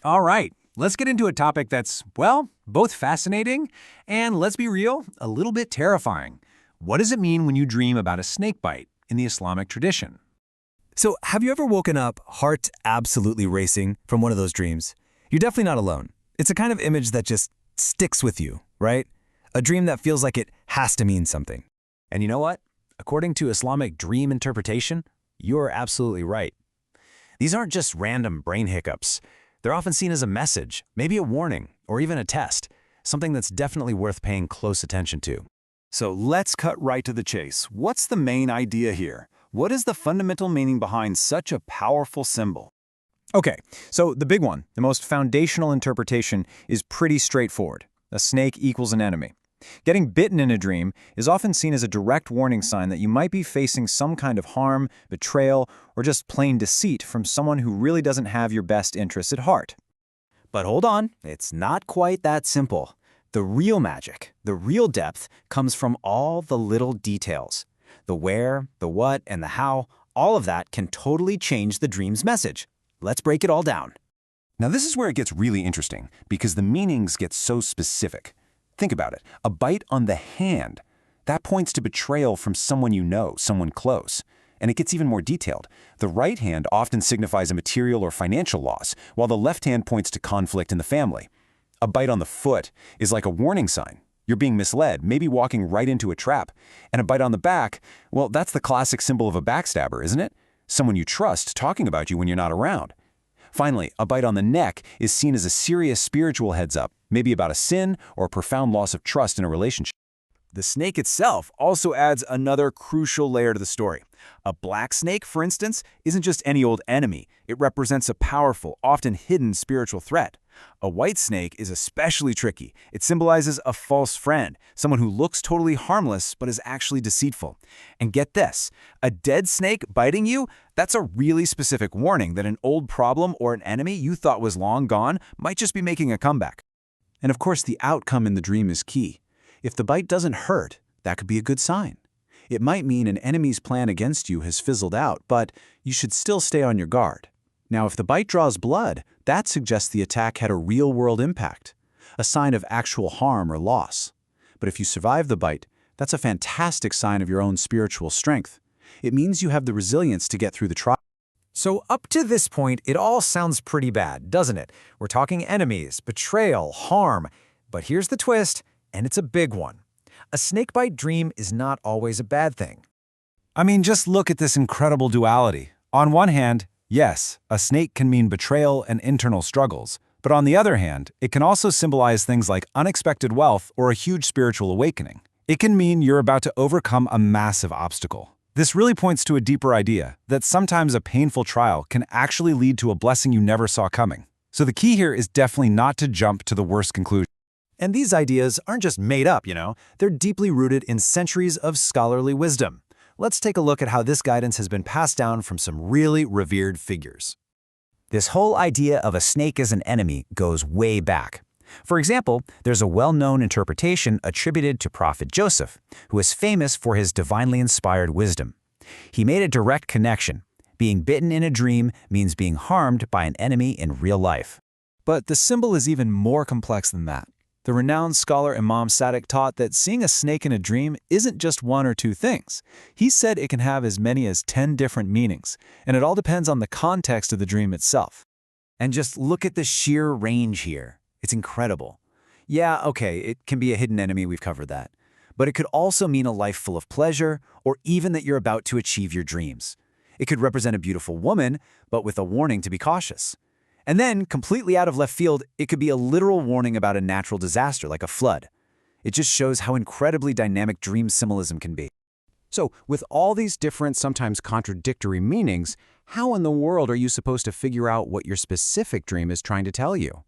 All right, let's get into a topic that's, well, both fascinating and, let's be real, a little bit terrifying. What does it mean when you dream about a snake bite in the Islamic tradition? So, have you ever woken up, heart absolutely racing from one of those dreams? You're definitely not alone. It's a kind of image that just sticks with you, right? A dream that feels like it has to mean something. And you know what? According to Islamic dream interpretation, you're absolutely right. These aren't just random brain hiccups. They're often seen as a message, maybe a warning, or even a test, something that's definitely worth paying close attention to. So let's cut right to the chase. What's the main idea here? What is the fundamental meaning behind such a powerful symbol? Okay, so the big one, the most foundational interpretation, is pretty straightforward. A snake equals an enemy. Getting bitten in a dream is often seen as a direct warning sign that you might be facing some kind of harm, betrayal, or just plain deceit from someone who really doesn't have your best interests at heart. But hold on, it's not quite that simple. The real magic, the real depth, comes from all the little details. The where, the what, and the how, all of that can totally change the dream's message. Let's break it all down. Now this is where it gets really interesting, because the meanings get so specific. Think about it. A bite on the hand. That points to betrayal from someone you know, someone close. And it gets even more detailed. The right hand often signifies a material or financial loss, while the left hand points to conflict in the family. A bite on the foot is like a warning sign. You're being misled, maybe walking right into a trap. And a bite on the back, well, that's the classic symbol of a backstabber, isn't it? Someone you trust talking about you when you're not around. Finally, a bite on the neck is seen as a serious spiritual heads-up, maybe about a sin or a profound loss of trust in a relationship. The snake itself also adds another crucial layer to the story. A black snake, for instance, isn't just any old enemy. It represents a powerful, often hidden spiritual threat. A white snake is especially tricky. It symbolizes a false friend, someone who looks totally harmless but is actually deceitful. And get this, a dead snake biting you, that's a really specific warning that an old problem or an enemy you thought was long gone might just be making a comeback. And of course, the outcome in the dream is key. If the bite doesn't hurt, that could be a good sign. It might mean an enemy's plan against you has fizzled out, but you should still stay on your guard. Now, if the bite draws blood, that suggests the attack had a real-world impact, a sign of actual harm or loss. But if you survive the bite, that's a fantastic sign of your own spiritual strength. It means you have the resilience to get through the trial. So up to this point, it all sounds pretty bad, doesn't it? We're talking enemies, betrayal, harm. But here's the twist, and it's a big one. A snakebite dream is not always a bad thing. I mean, just look at this incredible duality. On one hand, yes, a snake can mean betrayal and internal struggles. But on the other hand, it can also symbolize things like unexpected wealth or a huge spiritual awakening. It can mean you're about to overcome a massive obstacle. This really points to a deeper idea, that sometimes a painful trial can actually lead to a blessing you never saw coming. So the key here is definitely not to jump to the worst conclusion. And these ideas aren't just made up, They're deeply rooted in centuries of scholarly wisdom. Let's take a look at how this guidance has been passed down from some really revered figures. This whole idea of a snake as an enemy goes way back. For example, there's a well-known interpretation attributed to Prophet Joseph, who is famous for his divinely inspired wisdom. He made a direct connection. Being bitten in a dream means being harmed by an enemy in real life. But the symbol is even more complex than that. The renowned scholar Imam Sadiq taught that seeing a snake in a dream isn't just one or two things. He said it can have as many as 10 different meanings, and it all depends on the context of the dream itself. And just look at the sheer range here. It's incredible. Yeah, okay, it can be a hidden enemy, we've covered that. But it could also mean a life full of pleasure, or even that you're about to achieve your dreams. It could represent a beautiful woman, but with a warning to be cautious. And then, completely out of left field, it could be a literal warning about a natural disaster like a flood. It just shows how incredibly dynamic dream symbolism can be. So, with all these different, sometimes contradictory meanings, how in the world are you supposed to figure out what your specific dream is trying to tell you?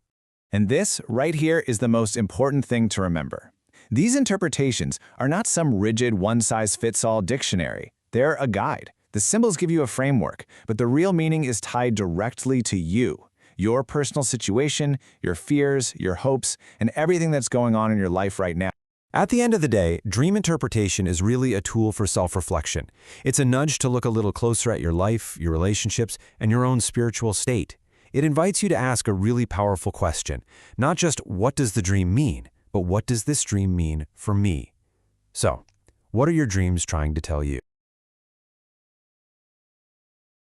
And this, right here, is the most important thing to remember. These interpretations are not some rigid one-size-fits-all dictionary. They're a guide. The symbols give you a framework, but the real meaning is tied directly to you, your personal situation, your fears, your hopes, and everything that's going on in your life right now. At the end of the day, dream interpretation is really a tool for self-reflection. It's a nudge to look a little closer at your life, your relationships, and your own spiritual state. It invites you to ask a really powerful question, not just what does the dream mean, but what does this dream mean for me? So, what are your dreams trying to tell you?